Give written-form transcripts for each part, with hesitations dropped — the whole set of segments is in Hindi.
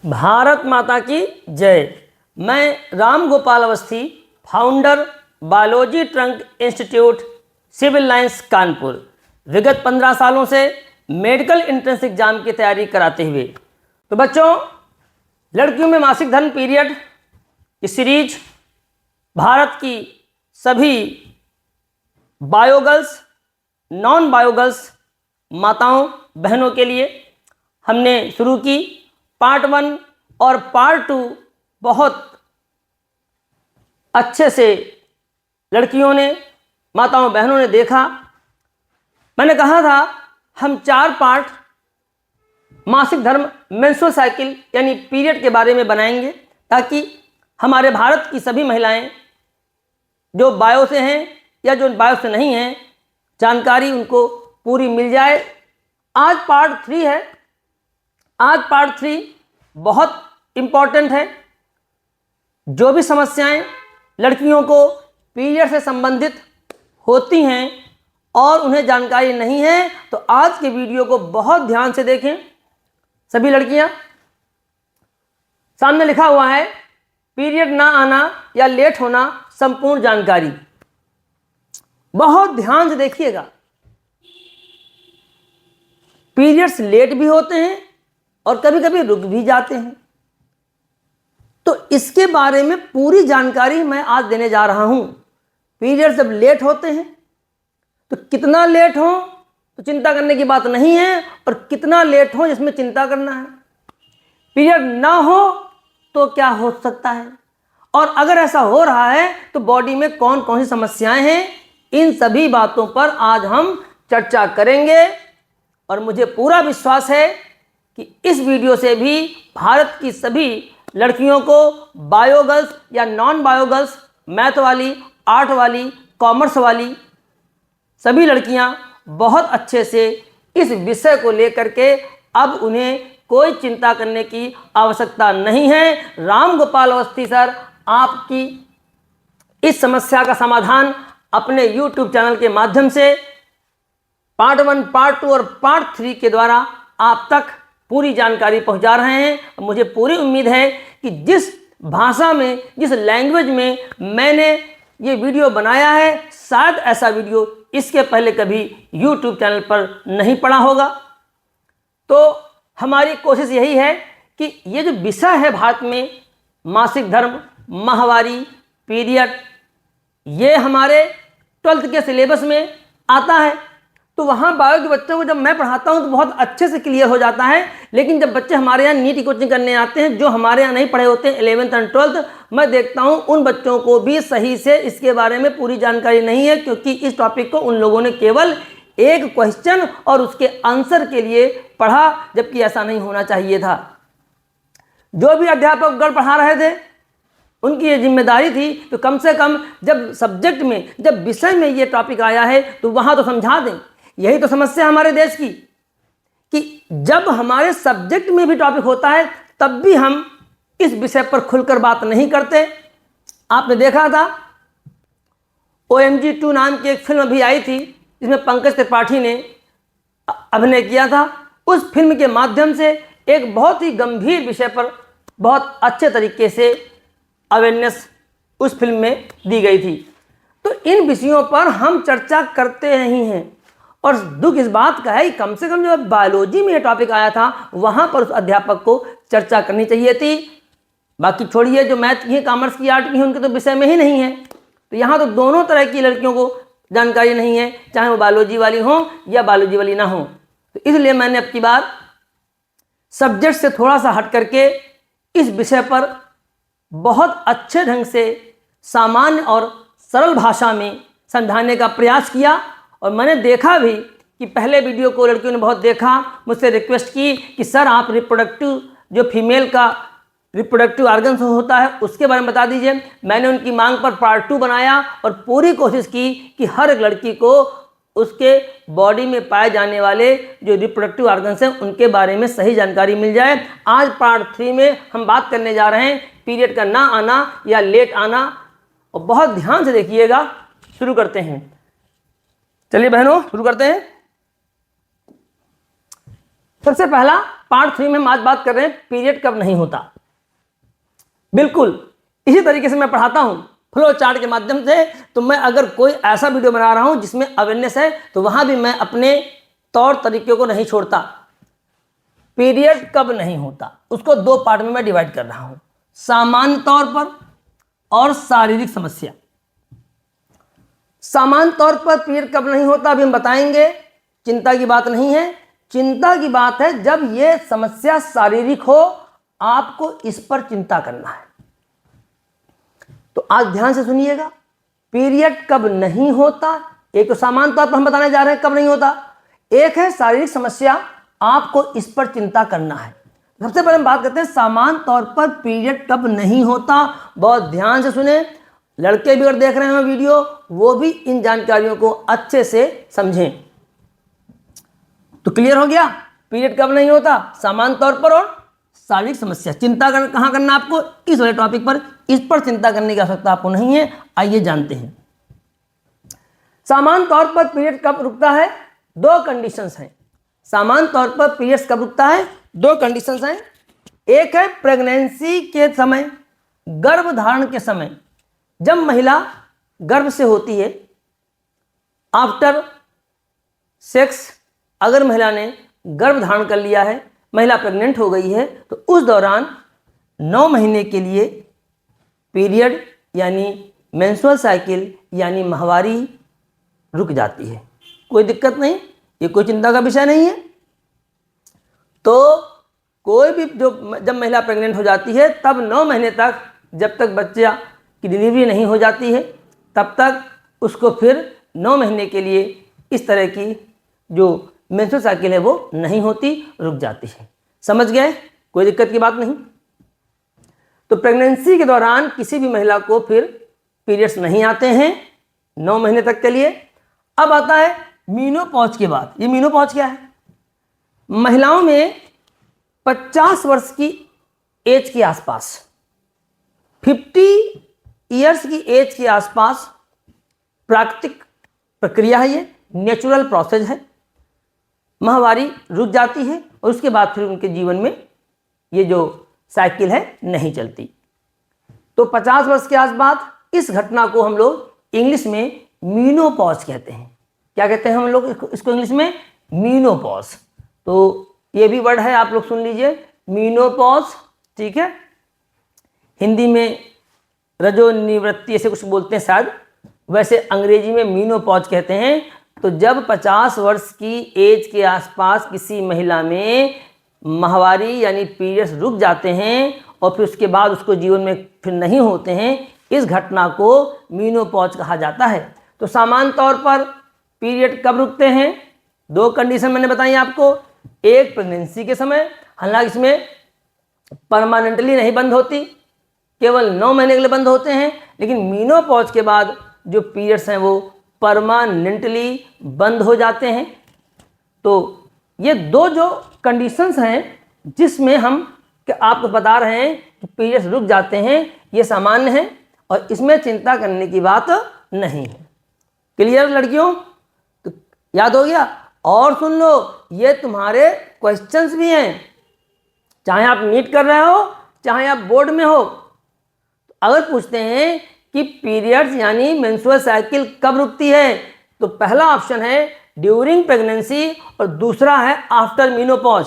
भारत माता की जय। मैं Ram Gopal Awasthi, founder biology trunk institute, civil lines, Kanpur, विगत 15 सालों से मेडिकल एंट्रेंस एग्जाम की तैयारी कराते हुए। तो बच्चों, लड़कियों में मासिक धर्म पीरियड की सीरीज भारत की सभी बायोगर्ल्स, नॉन बायोगर्ल्स माताओं बहनों के लिए हमने शुरू की। पार्ट 1 और पार्ट 2 बहुत अच्छे से लड़कियों ने, माताओं बहनों ने देखा। मैंने कहा था हम 4 पार्ट मासिक धर्म, मेंस्ट्रुअल साइकिल यानी पीरियड के बारे में बनाएंगे, ताकि हमारे भारत की सभी महिलाएं जो बायो से हैं या जो बायो से नहीं हैं, जानकारी उनको पूरी मिल जाए। आज पार्ट 3 है। आज पार्ट 3 बहुत इम्पॉर्टेंट है। जो भी समस्याएं लड़कियों को पीरियड से संबंधित होती हैं और उन्हें जानकारी नहीं है, तो आज के वीडियो को बहुत ध्यान से देखें। सभी लड़कियां, सामने लिखा हुआ है पीरियड ना आना या लेट होना, संपूर्ण जानकारी। बहुत ध्यान से देखिएगा। पीरियड्स लेट भी होते हैं और कभी कभी रुक भी जाते हैं, तो इसके बारे में पूरी जानकारी मैं आज देने जा रहा हूं। पीरियड्स जब लेट होते हैं तो कितना लेट हो तो चिंता करने की बात नहीं है, और कितना लेट हो जिसमें चिंता करना है। पीरियड ना हो तो क्या हो सकता है, और अगर ऐसा हो रहा है तो बॉडी में कौन कौन सी समस्याएं हैं, इन सभी बातों पर आज हम चर्चा करेंगे। और मुझे पूरा विश्वास है कि इस वीडियो से भी भारत की सभी लड़कियों को, बायोगर्ल्स या नॉन बायोगर्ल्स, मैथ वाली, आर्ट वाली, कॉमर्स वाली सभी लड़कियां बहुत अच्छे से इस विषय को लेकर के अब उन्हें कोई चिंता करने की आवश्यकता नहीं है। राम गोपाल अवस्थी सर आपकी इस समस्या का समाधान अपने YouTube चैनल के माध्यम से पार्ट 1, पार्ट 2 और पार्ट 3 के द्वारा आप तक पूरी जानकारी पहुंचा रहे हैं। मुझे पूरी उम्मीद है कि जिस भाषा में, जिस लैंग्वेज में मैंने ये वीडियो बनाया है, शायद ऐसा वीडियो इसके पहले कभी YouTube चैनल पर नहीं पड़ा होगा। तो हमारी कोशिश यही है कि ये जो विषय है भारत में, मासिक धर्म, माहवारी, पीरियड, ये हमारे 12th के सिलेबस में आता है। तो वहाँ बायो के बच्चों को जब मैं पढ़ाता हूँ तो बहुत अच्छे से क्लियर हो जाता है। लेकिन जब बच्चे हमारे यहाँ नीट की कोचिंग करने आते हैं, जो हमारे यहाँ नहीं पढ़े होते हैं 11th और 12th, मैं देखता हूँ उन बच्चों को भी सही से इसके बारे में पूरी जानकारी नहीं है, क्योंकि इस टॉपिक को उन लोगों ने केवल एक क्वेश्चन और उसके आंसर के लिए पढ़ा, जबकि ऐसा नहीं होना चाहिए था। जो भी अध्यापक गण पढ़ा रहे थे उनकी ये जिम्मेदारी थी तो कम से कम जब सब्जेक्ट में, जब विषय में ये टॉपिक आया है तो वहाँ तो समझा दें। यही तो समस्या हमारे देश की, कि जब हमारे सब्जेक्ट में भी टॉपिक होता है तब भी हम इस विषय पर खुलकर बात नहीं करते। आपने देखा था OMG 2 नाम की एक फिल्म अभी आई थी, जिसमें पंकज त्रिपाठी ने अभिनय किया था। उस फिल्म के माध्यम से एक बहुत ही गंभीर विषय पर बहुत अच्छे तरीके से अवेयरनेस उस फिल्म में दी गई थी। तो इन विषयों पर हम चर्चा करते नहीं हैं, और दुख इस बात का है कि कम से कम जो बायोलॉजी में ये टॉपिक आया था वहाँ पर उस अध्यापक को चर्चा करनी चाहिए थी। बाकी छोड़िए, जो मैथ की है, कॉमर्स की, आर्ट की है, उनके तो विषय में ही नहीं है। तो यहाँ तो दोनों तरह की लड़कियों को जानकारी नहीं है, चाहे वो बायोलॉजी वाली हो या बायोलॉजी वाली ना हो। तो इसलिए मैंने अब की बार सब्जेक्ट से थोड़ा सा हट करके इस विषय पर बहुत अच्छे ढंग से सामान्य और सरल भाषा में समझाने का प्रयास किया। और मैंने देखा भी कि पहले वीडियो को लड़कियों ने बहुत देखा, मुझसे रिक्वेस्ट की कि सर आप रिप्रोडक्टिव, जो फीमेल का रिप्रोडक्टिव ऑर्गन्स होता है, उसके बारे में बता दीजिए। मैंने उनकी मांग पर पार्ट 2 बनाया और पूरी कोशिश की कि हर एक लड़की को उसके बॉडी में पाए जाने वाले जो रिप्रोडक्टिव ऑर्गन्स हैं उनके बारे में सही जानकारी मिल जाए। आज पार्ट 3 में हम बात करने जा रहे हैं पीरियड का ना आना या लेट आना, और बहुत ध्यान से देखिएगा। शुरू करते हैं। चलिए बहनों, शुरू करते हैं। सबसे पहला पार्ट 3 में हम आज बात कर रहे हैं पीरियड कब नहीं होता। बिल्कुल इसी तरीके से मैं पढ़ाता हूं फ्लो चार्ट के माध्यम से। तो मैं अगर कोई ऐसा वीडियो बना रहा हूं जिसमें अवेयरनेस है तो वहां भी मैं अपने तौर तरीके को नहीं छोड़ता। पीरियड कब नहीं होता उसको 2 पार्ट में मैं डिवाइड कर रहा हूं, सामान्य तौर पर और शारीरिक समस्या। सामान्य तौर पर पीरियड कब नहीं होता अभी हम बताएंगे, चिंता की बात नहीं है। चिंता की बात है जब यह समस्या शारीरिक हो, आपको इस पर चिंता करना है। तो आज ध्यान से सुनिएगा, पीरियड कब नहीं होता। एक तो सामान्य तौर पर हम बताने जा रहे हैं कब नहीं होता, एक है शारीरिक समस्या, आपको इस पर चिंता करना है। सबसे पहले हम बात करते हैं सामान्य तौर पर पीरियड कब नहीं होता। बहुत ध्यान से सुने, लड़के भी अगर देख रहे हैं वीडियो वो भी इन जानकारियों को अच्छे से समझें। तो क्लियर हो गया, पीरियड कब नहीं होता, सामान्य तौर पर और शारीरिक समस्या। चिंता कहां करना आपको, इस वाले टॉपिक पर, इस पर चिंता करने की आवश्यकता आपको नहीं है। आइए जानते हैं सामान्य तौर पर पीरियड कब रुकता है। 2 कंडीशंस हैं। सामान्य तौर पर पीरियड्स कब रुकता है, 2 कंडीशंस हैं। एक है प्रेगनेंसी के समय, गर्भधारण के समय, जब महिला गर्भ से होती है, आफ्टर सेक्स अगर महिला ने गर्भ धारण कर लिया है, महिला प्रेग्नेंट हो गई है, तो उस दौरान 9 महीने के लिए पीरियड यानी मेंस्ट्रुअल साइकिल यानी माहवारी रुक जाती है। कोई दिक्कत नहीं, ये कोई चिंता का विषय नहीं है। तो कोई भी जब महिला प्रेग्नेंट हो जाती है तब 9 महीने तक, जब तक बच्चा की डिलीवरी नहीं हो जाती है, तब तक उसको फिर 9 महीने के लिए इस तरह की जो मेंस्ट्रुअल साइकिल है वो नहीं होती, रुक जाती है। समझ गए, कोई दिक्कत की बात नहीं। तो प्रेगनेंसी के दौरान किसी भी महिला को फिर पीरियड्स नहीं आते हैं 9 महीने तक के लिए। अब आता है मीनोपॉज के बाद। ये मीनोपॉज क्या है, महिलाओं में 50 वर्ष की एज के आसपास, 50 ईयर्स की एज के आसपास प्राकृतिक प्रक्रिया है, ये नेचुरल प्रोसेस है। माहवारी रुक जाती है और उसके बाद फिर उनके जीवन में ये जो साइकिल है नहीं चलती। तो 50 वर्ष के आसपास इस घटना को हम लोग इंग्लिश में मीनोपॉज कहते हैं। क्या कहते हैं हम लोग इसको इंग्लिश में, मीनोपॉज। तो ये भी वर्ड है, आप लोग सुन लीजिए, मीनोपॉज, ठीक है। हिंदी में रजोनिवृत्ति ऐसे कुछ बोलते हैं शायद, वैसे अंग्रेजी में मीनोपॉज कहते हैं। तो जब 50 वर्ष की एज के आसपास किसी महिला में माहवारी यानी पीरियड्स रुक जाते हैं और फिर उसके बाद उसको जीवन में फिर नहीं होते हैं, इस घटना को मीनोपॉज कहा जाता है। तो सामान्य तौर पर पीरियड कब रुकते हैं, 2 कंडीशन मैंने बताई आपको। एक प्रेगनेंसी के समय, हालांकि इसमें परमानेंटली नहीं बंद होती, केवल 9 महीने के लिए बंद होते हैं, लेकिन मीनोपॉज के बाद जो पीरियड्स हैं वो परमानेंटली बंद हो जाते हैं। तो ये 2 जो कंडीशंस हैं जिसमें हम आपको बता रहे हैं कि पीरियड्स रुक जाते हैं, ये सामान्य है और इसमें चिंता करने की बात नहीं है। क्लियर लड़कियों, तो याद हो गया। और सुन लो, ये तुम्हारे क्वेश्चंस भी हैं, चाहे आप नीट कर रहे हो चाहे आप बोर्ड में हो। अगर पूछते हैं कि पीरियड्स यानी मेंस्ट्रुअल साइकिल कब रुकती है, तो पहला ऑप्शन है ड्यूरिंग प्रेगनेंसी और दूसरा है आफ्टर मीनोपॉज।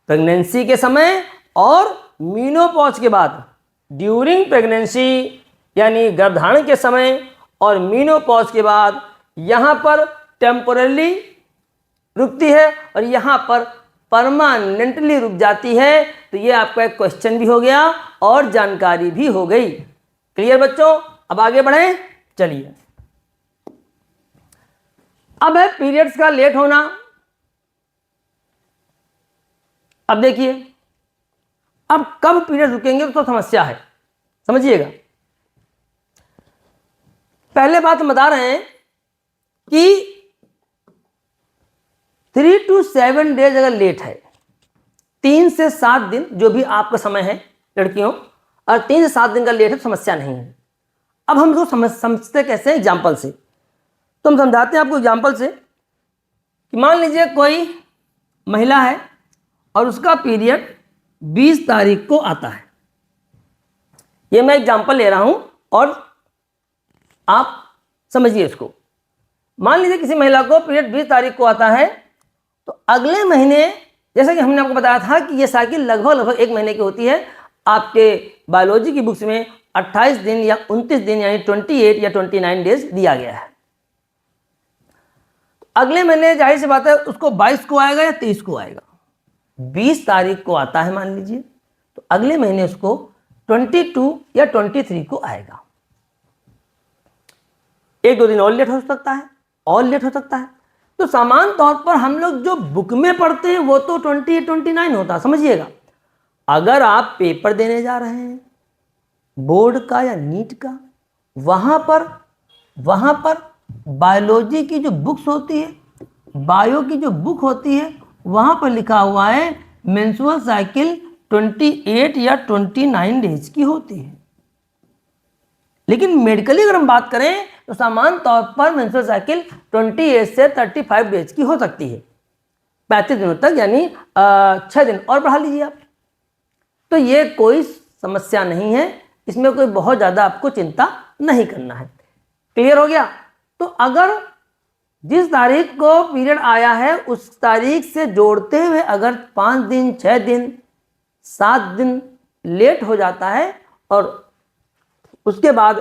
प्रेगनेंसी के समय और मीनोपॉज के बाद। ड्यूरिंग प्रेगनेंसी यानी गर्भधारण के समय और मीनोपॉज के बाद यहाँ पर टेम्पोरली रुकती है और यहाँ पर परमानेंटली रुक जाती है। तो ये आपका एक क्वेश्चन भी हो गया और जानकारी भी हो गई। क्लियर बच्चों, अब आगे बढ़ें, चलिए। अब है पीरियड्स का लेट होना। अब देखिए, अब कब पीरियड रुकेंगे तो समस्या है, समझिएगा। पहले बात हम बता रहे हैं कि 3 to 7 डेज अगर लेट है, 3 से 7 दिन जो भी आपका समय है लड़कियों, और 3 से 7 दिन का लेट है तो समस्या नहीं है। अब हम इसको समझते कैसे हैं, एग्जाम्पल से। तो हम समझाते हैं आपको एग्जाम्पल से कि मान लीजिए कोई महिला है और उसका पीरियड 20 तारीख को आता है, ये मैं एग्जाम्पल ले रहा हूं और आप समझिए इसको। मान लीजिए किसी महिला को पीरियड 20 तारीख को आता है, तो अगले महीने, जैसा कि हमने आपको बताया था कि ये साइकिल लगभग 1 महीने की होती है, आपके बायोलॉजी की बुक्स में 28 दिन या 29 दिन यानी 28 या 29 डेज दिया गया है। अगले महीने जाहिर सी बात है उसको 22 को आएगा या 23 को आएगा। 20 तारीख को आता है मान लीजिए, तो अगले महीने उसको 22 या 23 को आएगा। 1-2 दिन और लेट हो सकता है, और लेट हो सकता है। तो सामान्य तौर पर हम लोग जो बुक में पढ़ते हैं वो तो 28-29 होता है, समझिएगा। अगर आप पेपर देने जा रहे हैं बोर्ड का या नीट का, वहां पर बायोलॉजी की जो बुक्स होती है, बायो की जो बुक होती है, वहां पर लिखा हुआ है मेंस्ट्रुअल साइकिल 28 या 29 डेज की होती है। लेकिन मेडिकली अगर हम बात करें तो सामान्य तौर पर मेंस्ट्रुअल साइकिल 28 से 35 डेज की हो सकती है, 35 दिनों तक, यानी 6 दिन और बढ़ा लीजिए आप। तो ये कोई समस्या नहीं है, इसमें कोई बहुत ज़्यादा आपको चिंता नहीं करना है। क्लियर हो गया? तो अगर जिस तारीख को पीरियड आया है उस तारीख से जोड़ते हुए अगर 5 दिन, 6 दिन, 7 दिन लेट हो जाता है और उसके बाद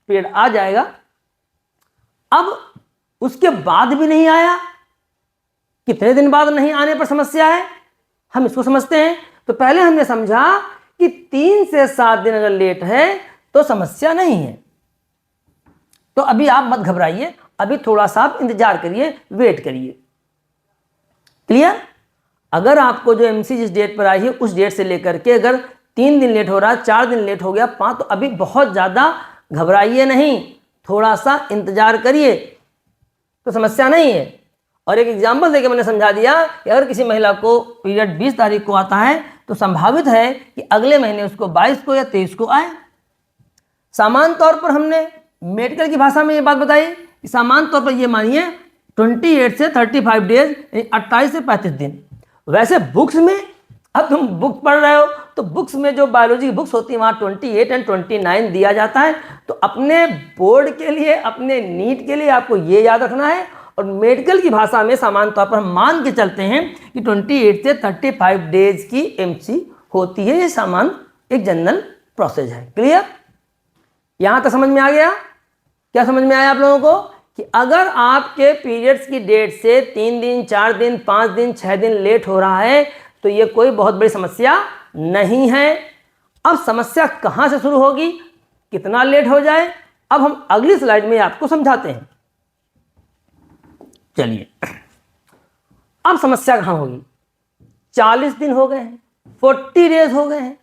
पीरियड आ जाएगा, अब उसके बाद भी नहीं आया, कितने दिन बाद नहीं आने पर समस्या है, हम इसको समझते हैं। तो पहले हमने समझा कि 3 से 7 दिन अगर लेट है तो समस्या नहीं है। तो अभी आप मत घबराइए, अभी थोड़ा सा आप इंतजार करिए, वेट करिए। क्लियर? अगर आपको जो एमसी जिस डेट पर आई है उस डेट से लेकर के अगर 3 दिन लेट हो रहा है, 4 दिन लेट हो गया, 5, तो अभी बहुत ज़्यादा घबराइए नहीं, थोड़ा सा इंतजार करिए, तो समस्या नहीं है। और एक एग्जाम्पल देके मैंने समझा दिया कि अगर किसी महिला को पीरियड 20 तारीख को आता है तो संभावित है कि अगले महीने उसको 22 को या 23 को आए। सामान्य तौर पर हमने मेडिकल की भाषा में ये बात बताई कि सामान्य तौर पर ये मानिए 28 से 35 डेज, 28 से 35 दिन। वैसे बुक्स में, अब तुम बुक पढ़ रहे हो तो बुक्स में जो बायोलॉजी की बुक्स होती है वहाँ 28 और 29 दिया जाता है। तो अपने बोर्ड के लिए, अपने नीट के लिए आपको ये याद रखना है। और मेडिकल की भाषा में सामान्य तौर पर हम मान के चलते हैं कि 28 से 35 डेज की एमसी होती है। ये सामान्य एक जनरल प्रोसेस है। क्लियर? यहाँ तक समझ में आ गया? क्या समझ में आया आप लोगों को कि अगर आपके पीरियड्स की डेट से 3 दिन, 4 दिन, 5 दिन, 6 दिन लेट हो रहा है तो ये कोई बहुत बड़ी समस्या नहीं है। अब समस्या कहाँ से शुरू होगी, कितना लेट हो जाए, अब हम अगली स्लाइड में आपको समझाते हैं। चलिए, अब समस्या कहाँ होगी? 40 दिन हो गए हैं, 40 डेज हो गए हैं,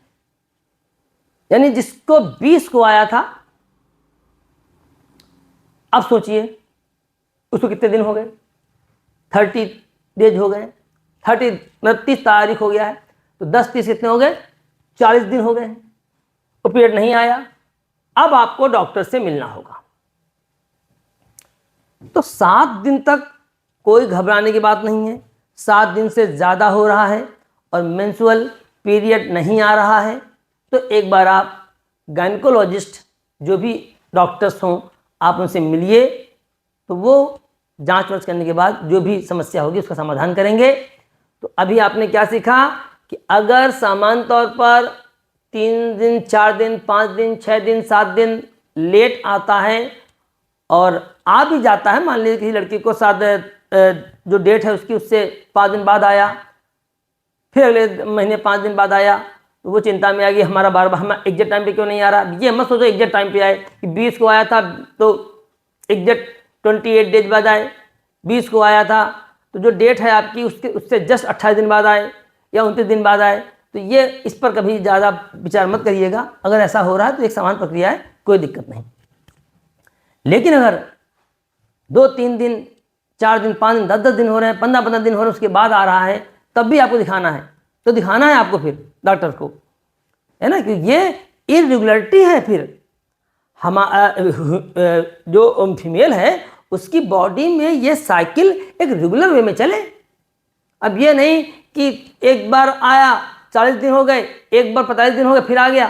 यानी जिसको 20 को आया था, अब सोचिए उसको कितने दिन हो गए? 30 डेज हो गए। 30 तारीख हो गया है तो 10-30 कितने हो गए? 40 दिन हो गए हैं। तो पीरियड नहीं आया, अब आपको डॉक्टर से मिलना होगा। तो 7 दिन तक कोई घबराने की बात नहीं है। 7 दिन से ज़्यादा हो रहा है और मेंस्ट्रुअल पीरियड नहीं आ रहा है तो एक बार आप गायनेकोलॉजिस्ट, जो भी डॉक्टर्स हों, आप उनसे मिलिए, तो वो जांच वांच करने के बाद जो भी समस्या होगी उसका समाधान करेंगे। तो अभी आपने क्या सीखा कि अगर सामान्य तौर पर 3 दिन, 4 दिन, 5 दिन, 6 दिन, 7 दिन लेट आता है और आ भी जाता है, मान लीजिए किसी लड़की को 7 जो डेट है उसकी उससे 5 दिन बाद आया, फिर अगले महीने 5 दिन बाद आया, तो वो चिंता में आ गई हमारा बार बार हमारा एग्जैक्ट टाइम पे क्यों नहीं आ रहा। ये मत सोचो एग्जैक्ट टाइम पे आए कि 20 को आया था तो एग्जैक्ट 28 डेज बाद आए, 20 को आया था तो जो डेट है आपकी उससे जस्ट 28 दिन बाद आए या 29 दिन बाद आए। तो ये इस पर कभी ज़्यादा विचार मत करिएगा। अगर ऐसा हो रहा है तो एक समान प्रक्रिया है, कोई दिक्कत नहीं। लेकिन अगर 2-3 दिन, 4 दिन, 5 दिन, 10-10 दिन हो रहे हैं, 15-15 दिन हो रहे हैं, उसके बाद आ रहा है, तब भी आपको दिखाना है। तो दिखाना है आपको फिर डॉक्टर को, है ना, कि ये इरेगुलरिटी है। फिर हम जो फीमेल है उसकी बॉडी में ये साइकिल एक रेगुलर वे में चले। अब ये नहीं कि एक बार आया 40 दिन हो गए, एक बार 45 दिन हो गए फिर आ गया,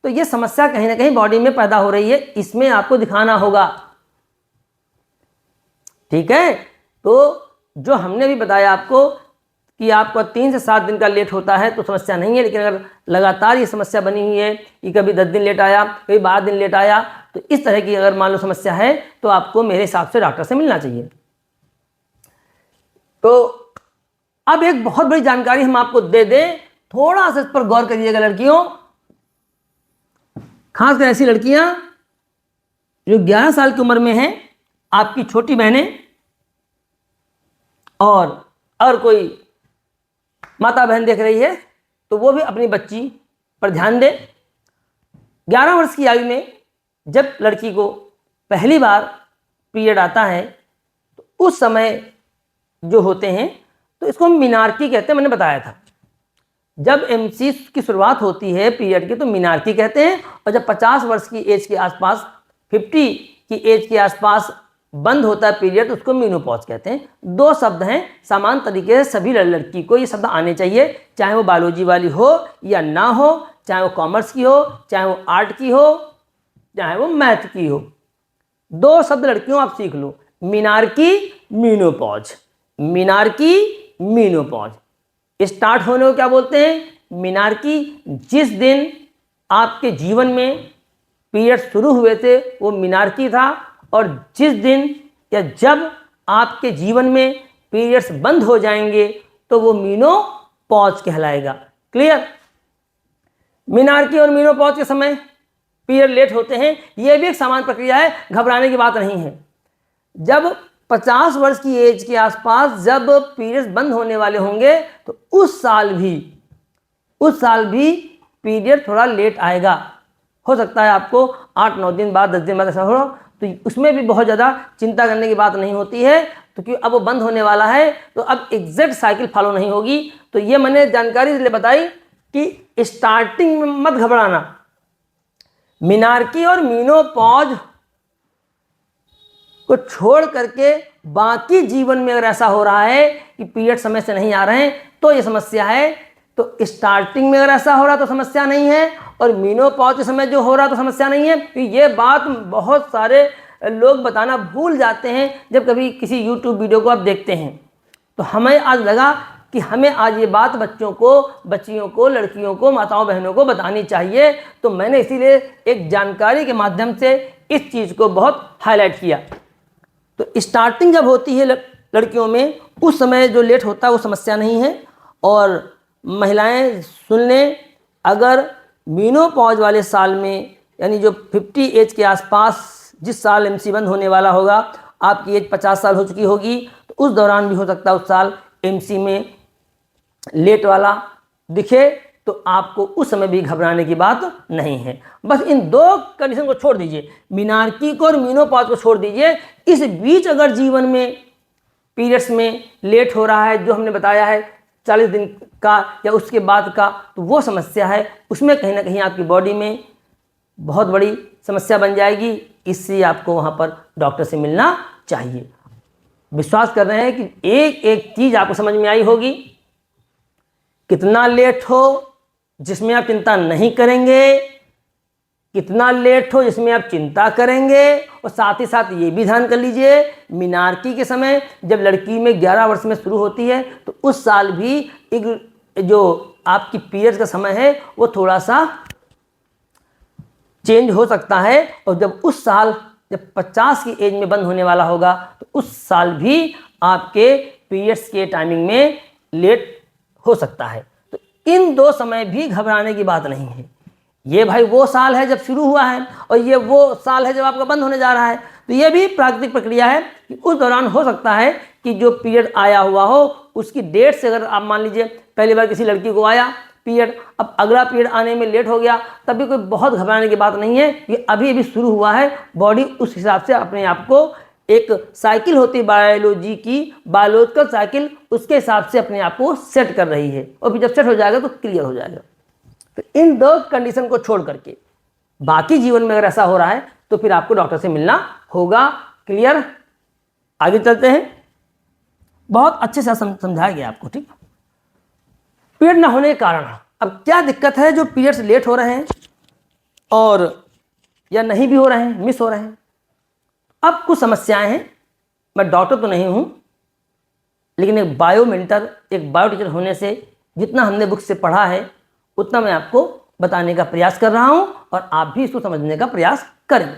तो ये समस्या कहीं ना कहीं बॉडी में पैदा हो रही है, इसमें आपको दिखाना होगा। ठीक है, तो जो हमने भी बताया आपको कि आपको 3 से 7 दिन का लेट होता है तो समस्या नहीं है, लेकिन अगर लगातार ये समस्या बनी हुई है कि कभी 10 दिन लेट आया, कभी 12 दिन लेट आया, तो इस तरह की अगर मान लो समस्या है तो आपको मेरे हिसाब से डॉक्टर से मिलना चाहिए। तो अब एक बहुत बड़ी जानकारी हम आपको दे दें, थोड़ा सा इस पर गौर करिएगा लड़कियों, खासकर ऐसी लड़कियां जो 11 साल की उम्र में हैं, आपकी छोटी बहनें, और अगर कोई माता बहन देख रही है तो वो भी अपनी बच्ची पर ध्यान दे। 11 वर्ष की आयु में जब लड़की को पहली बार पीरियड आता है तो उस समय जो होते हैं तो इसको हम मिनार्की कहते हैं, मैंने बताया था। जब एमसी की शुरुआत होती है पीरियड की तो मिनार्की कहते हैं, और जब 50 वर्ष की एज के आसपास, 50 की एज के आसपास बंद होता है पीरियड तो उसको मीनोपॉज कहते हैं। 2 शब्द हैं, समान तरीके से सभी लड़की को ये शब्द आने चाहिए, चाहे वो बायोलॉजी वाली हो या ना हो, चाहे वो कॉमर्स की हो, चाहे वो आर्ट की हो, चाहे वो मैथ की हो। 2 शब्द लड़कियों आप सीख लो, menarche, menopause. Menarche, menopause. Start होने को क्या बोलते हैं? मिनार्की। जिस दिन आपके जीवन में पीरियड शुरू हुए थे वो मिनार्की था, और जिस दिन या जब आपके जीवन में पीरियड्स बंद हो जाएंगे तो वो मीनोपॉज कहलाएगा। क्लियर? मिनार्की और मीनोपॉज के समय पीरियड लेट होते हैं, ये भी एक सामान्य प्रक्रिया है, घबराने की बात नहीं है। जब 50 वर्ष की एज के आसपास जब पीरियड्स बंद होने वाले होंगे तो उस साल भी पीरियड थोड़ा लेट आएगा। हो सकता है आपको 8-9 दिन बाद, 10 दिन बाद ऐसा हो, तो उसमें भी बहुत ज़्यादा चिंता करने की बात नहीं होती है, तो क्योंकि अब वो बंद होने वाला है तो अब एग्जैक्ट साइकिल फॉलो नहीं होगी। तो ये मैंने जानकारी इसलिए बताई कि स्टार्टिंग में मत घबराना। मिनार्की और मीनोपॉज को छोड़ करके बाकी जीवन में अगर ऐसा हो रहा है कि पीरियड समय से नहीं आ रहे हैं तो ये समस्या है। तो स्टार्टिंग में अगर ऐसा हो रहा तो समस्या नहीं है, और मीनोपॉज के समय जो हो रहा तो समस्या नहीं है। तो ये बात बहुत सारे लोग बताना भूल जाते हैं जब कभी किसी YouTube वीडियो को आप देखते हैं। तो हमें आज लगा कि हमें आज ये बात बच्चों को, बच्चियों को, लड़कियों को, माताओं बहनों को बतानी चाहिए, तो मैंने इसीलिए एक जानकारी के माध्यम से इस चीज़ को बहुत हाईलाइट किया। तो स्टार्टिंग जब होती है लड़कियों में, उस समय जो लेट होता है वो समस्या नहीं है। और महिलाएं सुन लें, अगर मीनोपॉज वाले साल में, यानी जो 50 एज के आसपास जिस साल एमसी बंद होने वाला होगा, आपकी एज 50 साल हो चुकी होगी, तो उस दौरान भी हो सकता है उस साल एमसी में लेट वाला दिखे, तो आपको उस समय भी घबराने की बात नहीं है। बस इन 2 कंडीशन को छोड़ दीजिए, मिनार्की को और मीनोपॉज को छोड़ दीजिए। इस बीच अगर जीवन में पीरियड्स में लेट हो रहा है, जो हमने बताया है 40 दिन का या उसके बाद का, तो वो समस्या है, उसमें कहीं ना कहीं आपकी बॉडी में बहुत बड़ी समस्या बन जाएगी। इसलिए आपको वहाँ पर डॉक्टर से मिलना चाहिए। विश्वास कर रहे हैं कि एक एक चीज़ आपको समझ में आई होगी। कितना लेट हो जिसमें आप चिंता नहीं करेंगे, कितना लेट हो जिसमें आप चिंता करेंगे, और साथ ही साथ ये भी ध्यान कर लीजिए, मिनार्की के समय जब लड़की में 11 वर्ष में शुरू होती है तो उस साल भी एक जो आपकी पीरियड्स का समय है वो थोड़ा सा चेंज हो सकता है। और जब उस साल जब 50 की एज में बंद होने वाला होगा तो उस साल भी आपके पीरियड्स के टाइमिंग में लेट हो सकता है। तो इन 2 समय भी घबराने की बात नहीं है। ये भाई वो साल है जब शुरू हुआ है, और ये वो साल है जब आपका बंद होने जा रहा है। तो ये भी प्राकृतिक प्रक्रिया है कि उस दौरान हो सकता है कि जो पीरियड आया हुआ हो उसकी डेट से, अगर आप मान लीजिए पहली बार किसी लड़की को आया पीरियड, अब अगला पीरियड आने में लेट हो गया, तब भी कोई बहुत घबराने की बात नहीं है। ये अभी शुरू हुआ है, बॉडी उस हिसाब से अपने आप को, एक साइकिल होती है बायोलॉजी की, बायोलॉजिकल साइकिल, उसके हिसाब से अपने आप को सेट कर रही है, और फिर जब सेट हो जाएगा तो क्लियर हो जाएगा। तो इन 2 कंडीशन को छोड़ करके बाकी जीवन में अगर ऐसा हो रहा है तो फिर आपको डॉक्टर से मिलना होगा। क्लियर? आगे चलते हैं। बहुत अच्छे से समझाया गया आपको, ठीक। पीरियड ना होने के कारण अब क्या दिक्कत है, जो पीरियड्स लेट हो रहे हैं और या नहीं भी हो रहे हैं, मिस हो रहे हैं। अब कुछ समस्याएं हैं, मैं डॉक्टर तो नहीं हूं, लेकिन एक बायो मेंटर, एक बायो टीचर होने से जितना हमने बुक से पढ़ा है उतना मैं आपको बताने का प्रयास कर रहा हूं और आप भी इसको समझने का प्रयास करें।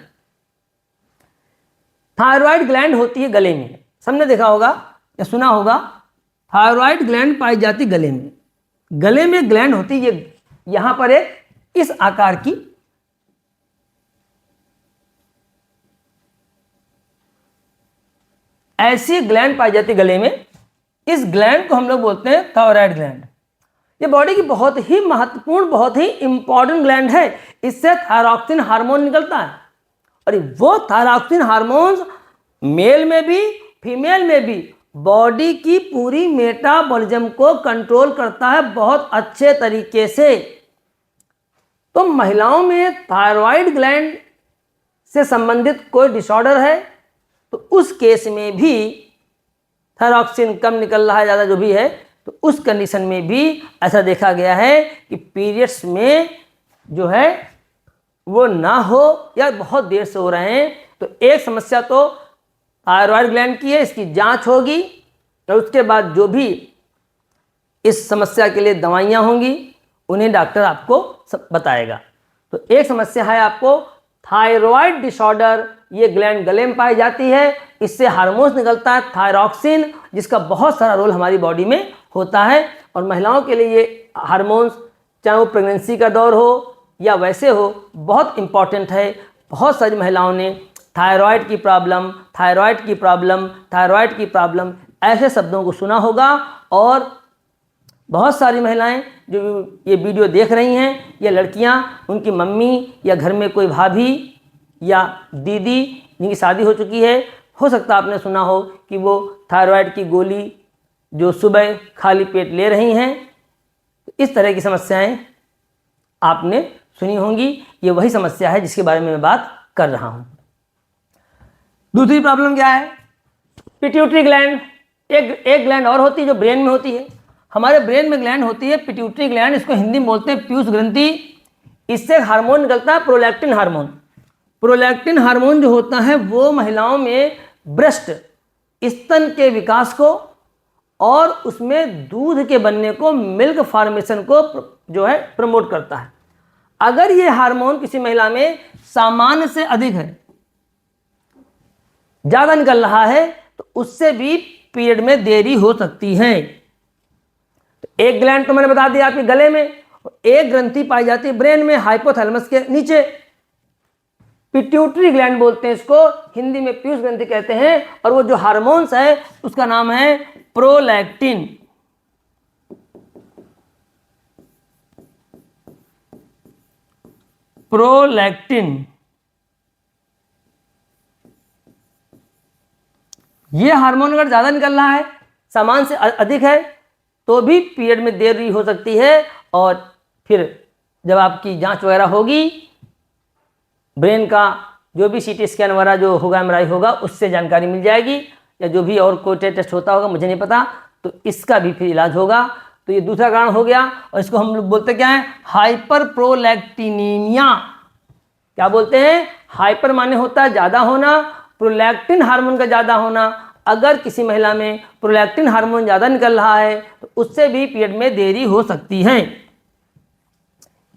थायराइड ग्लैंड होती है गले में, सबने देखा होगा या सुना होगा, थायराइड ग्लैंड पाई जाती गले में। गले में ग्लैंड होती है यहां पर एक इस आकार की, ऐसी ग्लैंड पाई जाती गले में। इस ग्लैंड को हम लोग बोलते हैं थायराइड ग्लैंड। ये बॉडी की बहुत ही महत्वपूर्ण, बहुत ही इंपॉर्टेंट ग्लैंड है। इससे थायरॉक्सिन हार्मोन निकलता है और वो थायरॉक्सिन हार्मोन मेल में भी फीमेल में भी बॉडी की पूरी मेटाबॉलिज्म को कंट्रोल करता है बहुत अच्छे तरीके से। तो महिलाओं में थायराइड ग्लैंड से संबंधित कोई डिसऑर्डर है तो उस केस में भी थायरॉक्सिन कम निकल रहा है, ज़्यादा जो भी है, तो उस कंडीशन में भी ऐसा देखा गया है कि पीरियड्स में जो है वो ना हो या बहुत देर से हो रहे हैं। तो एक समस्या तो थायराइड ग्लैंड की है, इसकी जांच होगी और उसके बाद जो भी इस समस्या के लिए दवाइयाँ होंगी उन्हें डॉक्टर आपको बताएगा। तो एक समस्या है आपको थायराइड डिसऑर्डर, ये ग्लैंड गले में पाई जाती है, इससे हार्मोन्स निकलता है थायरॉक्सिन, जिसका बहुत सारा रोल हमारी बॉडी में होता है। और महिलाओं के लिए ये हार्मोन्स, चाहे वो प्रेगनेंसी का दौर हो या वैसे हो, बहुत इंपॉर्टेंट है। बहुत सारी महिलाओं ने थायराइड की प्रॉब्लम, थायराइड की प्रॉब्लम, थायराइड की प्रॉब्लम ऐसे शब्दों को सुना होगा। और बहुत सारी महिलाएं जो ये वीडियो देख रही हैं, ये लड़कियां, उनकी मम्मी या घर में कोई भाभी या दीदी जिनकी शादी हो चुकी है, हो सकता है आपने सुना हो कि वो थायराइड की गोली जो सुबह खाली पेट ले रही हैं। इस तरह की समस्याएं आपने सुनी होंगी। ये वही समस्या है जिसके बारे में मैं बात कर रहा हूं। दूसरी प्रॉब्लम क्या है? Pituitary gland. एक ग्लैंड और होती है जो ब्रेन में होती है। हमारे ब्रेन में ग्लैंड होती है पिट्यूटरी ग्लैंड, इसको हिंदी में बोलते हैं पीयूष ग्रंथि। इससे हार्मोन निकलता है प्रोलैक्टिन हार्मोन। प्रोलैक्टिन हार्मोन जो होता है वो महिलाओं में ब्रेस्ट, स्तन के विकास को और उसमें दूध के बनने को, मिल्क फॉर्मेशन को जो है प्रमोट करता है। अगर ये हार्मोन किसी महिला में सामान्य से अधिक है, ज़्यादा निकल रहा है, तो उससे भी पीरियड में देरी हो सकती है। तो एक ग्लैंड तो मैंने बता दिया आपके गले में, एक ग्रंथि पाई जाती है ब्रेन में, हाइपोथैलेमस के नीचे। पिट्यूटरी ग्लैंड बोलते हैं इसको, हिंदी में पीयूष ग्रंथि कहते हैं। और वो जो हार्मोन्स है उसका नाम है प्रोलैक्टिन। प्रोलैक्टिन ये हार्मोन अगर ज़्यादा निकल रहा है, सामान्य से अधिक है, तो भी पीरियड में देरी हो सकती है। और फिर जब आपकी जांच वगैरह होगी, ब्रेन का जो भी सीटी स्कैन वगैरह जो होगा, एमआरआई होगा, उससे जानकारी मिल जाएगी, या जो भी और कोई टेस्ट होता होगा, मुझे नहीं पता, तो इसका भी फिर इलाज होगा। तो ये दूसरा कारण हो गया। और इसको हम लोग बोलते क्या है? Hyper prolactinaemia. क्या बोलते हैं? हाइपर माने होता है ज़्यादा होना, प्रोलैक्टिन हार्मोन का ज़्यादा होना। अगर किसी महिला में प्रोलैक्टिन हार्मोन ज़्यादा निकल रहा है तो उससे भी पीरियड में देरी हो सकती है।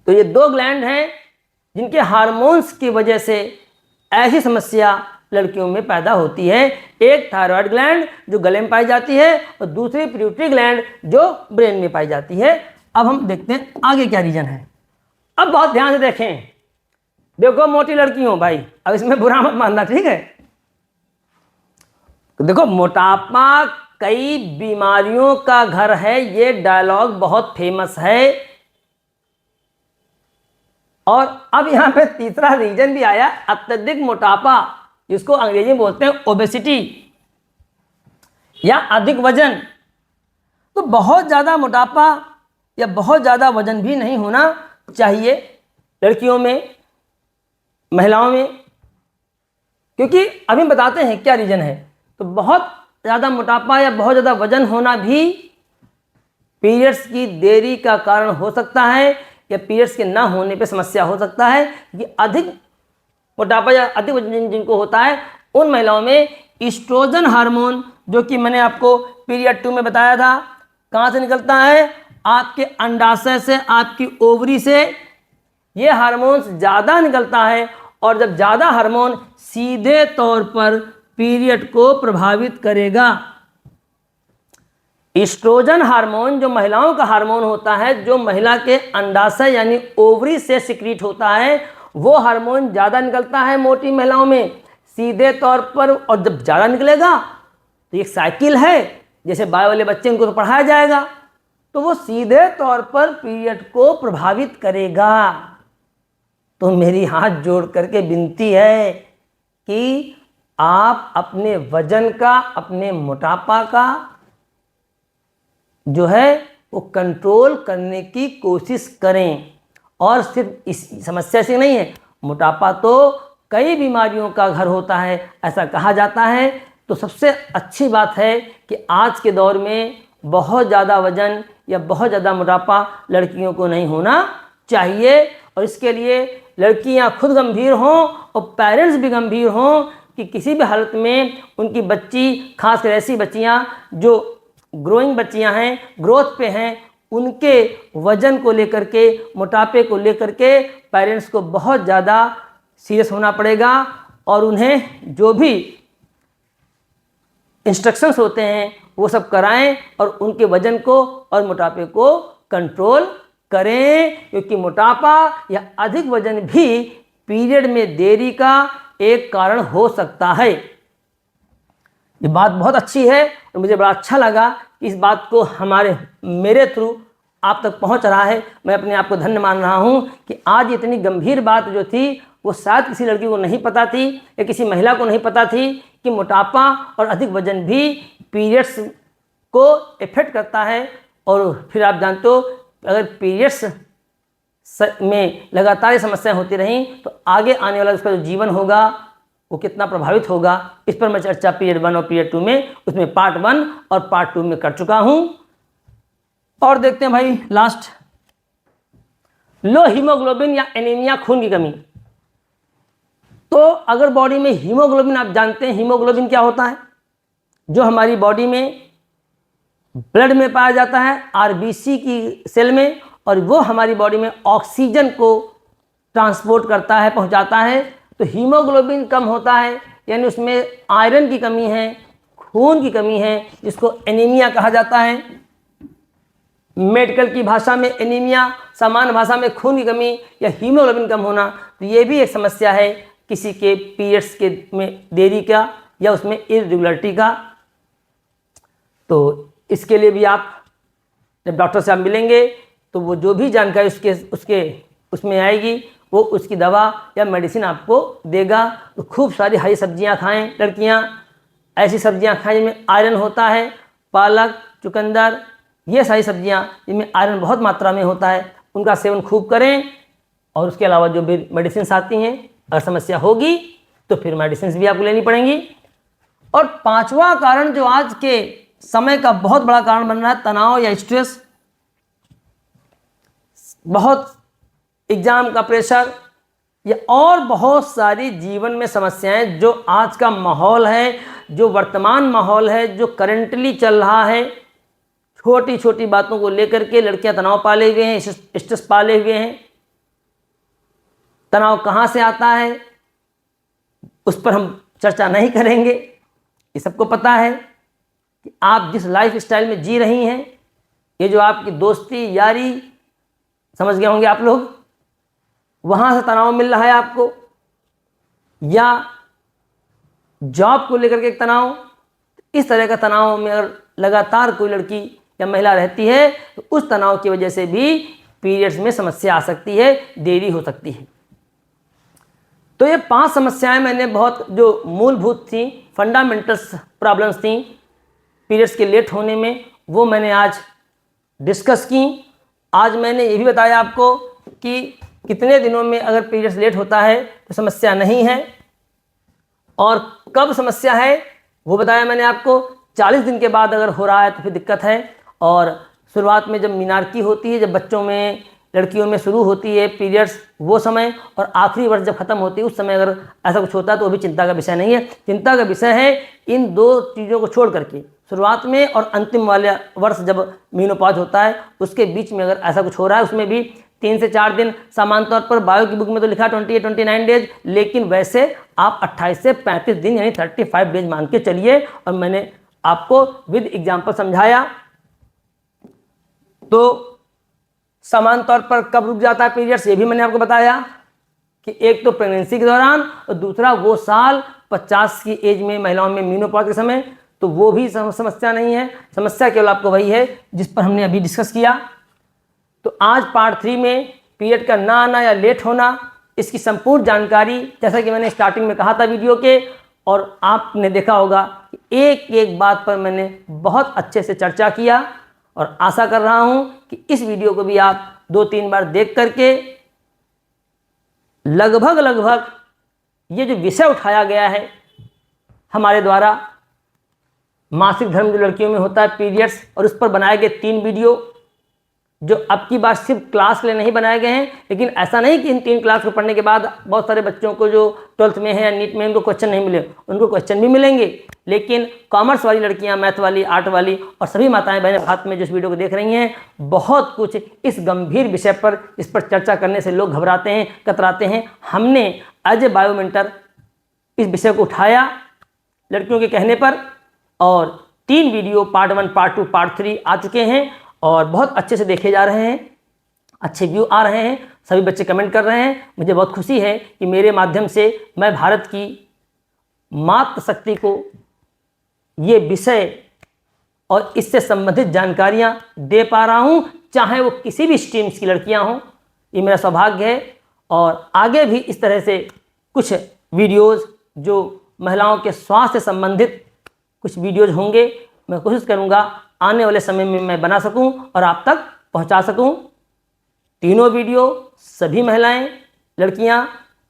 तो ये दो ग्लैंड हैं जिनके हार्मोन्स की वजह से ऐसी समस्या लड़कियों में पैदा होती है। एक थायराइड ग्लैंड जो गले में पाई जाती है और दूसरी पिट्यूटरी ग्लैंड जो ब्रेन में पाई जाती है। अब हम देखते हैं आगे क्या रीजन है। अब बहुत ध्यान से देखें। देखो मोटी लड़की हो भाई, अब इसमें बुरा मत मानना, ठीक है? तो देखो, मोटापा कई बीमारियों का घर है, ये डायलॉग बहुत फेमस है। और अब यहां पे तीसरा रीजन भी आया, अत्यधिक मोटापा, जिसको अंग्रेजी में बोलते हैं ओबेसिटी या अधिक वजन। तो बहुत ज़्यादा मोटापा या बहुत ज़्यादा वजन भी नहीं होना चाहिए लड़कियों में, महिलाओं में, क्योंकि अभी बताते हैं क्या रीजन है। तो बहुत ज़्यादा मोटापा या बहुत ज़्यादा वजन होना भी पीरियड्स की देरी का कारण हो सकता है या पीरियड्स के ना होने पे समस्या हो सकता है कि अधिक मोटापा या अधिक वजन जिनको होता है उन महिलाओं में ईस्ट्रोजन हार्मोन, जो कि मैंने आपको पीरियड 2 में बताया था, कहाँ से निकलता है? आपके अंडाशय से, आपकी ओवरी से ये हार्मोन्स ज़्यादा निकलता है, और जब ज़्यादा हार्मोन सीधे तौर पर पीरियड को प्रभावित करेगा। ईस्ट्रोजन हार्मोन जो महिलाओं का हार्मोन होता है, जो महिला के अंडाशय यानी ओवरी से सिक्रीट होता है, वो हार्मोन ज़्यादा निकलता है मोटी महिलाओं में सीधे तौर पर। और जब ज़्यादा निकलेगा तो एक साइकिल है, जैसे बायो वाले बच्चे उनको तो पढ़ाया जाएगा, तो वो सीधे तौर पर पीरियड को प्रभावित करेगा। तो मेरी हाथ जोड़ करके विनती है कि आप अपने वजन का, अपने मोटापा का जो है वो कंट्रोल करने की कोशिश करें। और सिर्फ इस समस्या से नहीं है, मोटापा तो कई बीमारियों का घर होता है, ऐसा कहा जाता है। तो सबसे अच्छी बात है कि आज के दौर में बहुत ज़्यादा वजन या बहुत ज़्यादा मोटापा लड़कियों को नहीं होना चाहिए। और इसके लिए लड़कियां खुद गंभीर हों और पेरेंट्स भी गंभीर हों कि किसी भी हालत में उनकी बच्ची, खासकर ऐसी बच्चियां जो ग्रोइंग बच्चियां हैं, ग्रोथ पे हैं, उनके वजन को लेकर के, मोटापे को लेकर के पेरेंट्स को बहुत ज़्यादा सीरियस होना पड़ेगा। और उन्हें जो भी इंस्ट्रक्शंस होते हैं वो सब कराएं और उनके वजन को और मोटापे को कंट्रोल करें, क्योंकि मोटापा या अधिक वजन भी पीरियड में देरी का एक कारण हो सकता है। ये बात बहुत अच्छी है और मुझे बड़ा अच्छा लगा कि इस बात को मेरे थ्रू आप तक पहुंच रहा है। मैं अपने आप को धन्य मान रहा हूं कि आज इतनी गंभीर बात जो थी वो शायद किसी लड़की को नहीं पता थी या किसी महिला को नहीं पता थी कि मोटापा और अधिक वजन भी पीरियड्स को इफेक्ट करता है। और फिर आप जानते हो, अगर पीरियड्स में लगातार ये समस्याएं होती रहीं तो आगे आने वाला उसका जो जीवन होगा वो कितना प्रभावित होगा। इस पर मैं चर्चा पीरियड 1 और पीरियड 2 में, उसमें पार्ट 1 और पार्ट 2 में कर चुका हूं। और देखते हैं भाई लास्ट, लो हीमोग्लोबिन या एनीमिया, खून की कमी। तो अगर बॉडी में हीमोग्लोबिन, आप जानते हैं हीमोग्लोबिन क्या होता है, जो हमारी बॉडी में ब्लड में पाया जाता है, आरबीसी की सेल में, और वो हमारी बॉडी में ऑक्सीजन को ट्रांसपोर्ट करता है, पहुंचाता है। तो हीमोग्लोबिन कम होता है यानी उसमें आयरन की कमी है, खून की कमी है, जिसको एनीमिया कहा जाता है। मेडिकल की भाषा में एनीमिया, सामान्य भाषा में खून की कमी या हीमोग्लोबिन कम होना। तो ये भी एक समस्या है किसी के पीरियड्स के में देरी का या उसमें इरेगुलरिटी का। तो इसके लिए भी आप जब डॉक्टर से आप मिलेंगे तो वो जो भी जानकारी उसमें आएगी वो उसकी दवा या मेडिसिन आपको देगा। तो खूब सारी हरी सब्जियां खाएं लड़कियां, ऐसी सब्जियां खाएं जिनमें आयरन होता है, पालक, चुकंदर, ये सारी सब्जियां जिनमें आयरन बहुत मात्रा में होता है, उनका सेवन खूब करें। और उसके अलावा जो भी मेडिसिन आती हैं, अगर समस्या होगी तो फिर मेडिसिन भी आपको लेनी पड़ेंगी। और 5वां कारण जो आज के समय का बहुत बड़ा कारण बन रहा है, तनाव या स्ट्रेस। बहुत एग्जाम का प्रेशर या और बहुत सारी जीवन में समस्याएं, जो आज का माहौल है, जो वर्तमान माहौल है, जो करंटली चल रहा है, छोटी छोटी बातों को लेकर के लड़कियां तनाव पाले हुए हैं, स्ट्रेस पाले हुए हैं। तनाव कहाँ से आता है उस पर हम चर्चा नहीं करेंगे। ये सबको पता है कि आप जिस लाइफ स्टाइल में जी रही हैं, ये जो आपकी दोस्ती यारी, समझ गए होंगे आप लोग, वहाँ से तनाव मिल रहा है आपको, या जॉब को लेकर के एक तनाव। इस तरह का तनाव में अगर लगातार कोई लड़की या महिला रहती है तो उस तनाव की वजह से भी पीरियड्स में समस्या आ सकती है, देरी हो सकती है। तो ये 5 समस्याएं मैंने बहुत जो मूलभूत थी, फंडामेंटल्स प्रॉब्लम्स थी पीरियड्स के लेट होने में, वो मैंने आज डिस्कस की। आज मैंने ये भी बताया आपको कि कितने दिनों में अगर पीरियड्स लेट होता है तो समस्या नहीं है, और कब समस्या है वो बताया मैंने आपको। 40 दिन के बाद अगर हो रहा है तो फिर दिक्कत है, और शुरुआत में जब मीनार्की होती है, जब बच्चों में लड़कियों में शुरू होती है पीरियड्स, वो समय, और आखिरी वर्ष जब खत्म होती है उस समय अगर ऐसा कुछ होता है तो वो भी चिंता का विषय नहीं है। चिंता का विषय है इन दो चीज़ों को छोड़ करके, शुरुआत में और अंतिम वाले वर्ष जब मीनोपॉज होता है उसके बीच में अगर ऐसा कुछ हो रहा है, उसमें भी 3 से 4 दिन, सामान्य तौर पर बायो की बुक में तो लिखा 28-29 डेज, लेकिन वैसे आप 28 से 35 दिन यानी 35 डेज मान के चलिए। और मैंने आपको विद एग्जाम्पल समझाया। तो सामान्य तौर पर कब रुक जाता है पीरियड्स, ये भी मैंने आपको बताया कि एक तो प्रेगनेंसी के दौरान और दूसरा वो साल 50 की एज में महिलाओं में मीनोपॉज के समय, तो वो भी समस्या नहीं है। समस्या केवल आपको वही है जिस पर हमने अभी डिस्कस किया। तो आज पार्ट 3 में पीरियड का ना आना या लेट होना, इसकी संपूर्ण जानकारी, जैसा कि मैंने स्टार्टिंग में कहा था वीडियो के, और आपने देखा होगा कि एक एक बात पर मैंने बहुत अच्छे से चर्चा किया। और आशा कर रहा हूं कि इस वीडियो को भी आप 2-3 बार देख करके लगभग ये जो विषय उठाया गया है हमारे द्वारा, मासिक धर्म जो लड़कियों में होता है पीरियड्स, और उस पर बनाए गए 3 वीडियो जो अब की बात सिर्फ क्लास के लिए नहीं बनाए गए हैं, लेकिन ऐसा नहीं कि इन 3 क्लास को पढ़ने के बाद बहुत सारे बच्चों को जो 12th में है या नीट में उनको क्वेश्चन नहीं मिले, उनको क्वेश्चन भी मिलेंगे। लेकिन कॉमर्स वाली लड़कियां, मैथ वाली, आर्ट वाली और सभी माताएं बहनें भारत में जो इस वीडियो को देख रही हैं, बहुत कुछ इस गंभीर विषय पर, इस पर चर्चा करने से लोग घबराते हैं, कतराते हैं। हमने एज ए बायो मेंटर इस विषय को उठाया लड़कियों के कहने पर, और 3 वीडियो पार्ट 1, पार्ट 2, पार्ट 3 आ चुके हैं और बहुत अच्छे से देखे जा रहे हैं, अच्छे व्यू आ रहे हैं, सभी बच्चे कमेंट कर रहे हैं। मुझे बहुत खुशी है कि मेरे माध्यम से मैं भारत की मातृशक्ति को ये विषय और इससे संबंधित जानकारियां दे पा रहा हूं, चाहे वो किसी भी स्ट्रीम्स की लड़कियां हों। ये मेरा सौभाग्य है। और आगे भी इस तरह से कुछ वीडियोज़ जो महिलाओं के स्वास्थ्य से संबंधित कुछ वीडियोज़ होंगे, मैं कोशिश करूंगा आने वाले समय में मैं बना सकूं और आप तक पहुंचा सकूं। तीनों वीडियो सभी महिलाएं, लड़कियां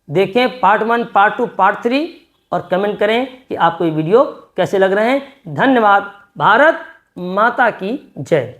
देखें, पार्ट 1, पार्ट 2, पार्ट 3, और कमेंट करें कि आपको ये वीडियो कैसे लग रहे हैं। धन्यवाद। भारत माता की जय।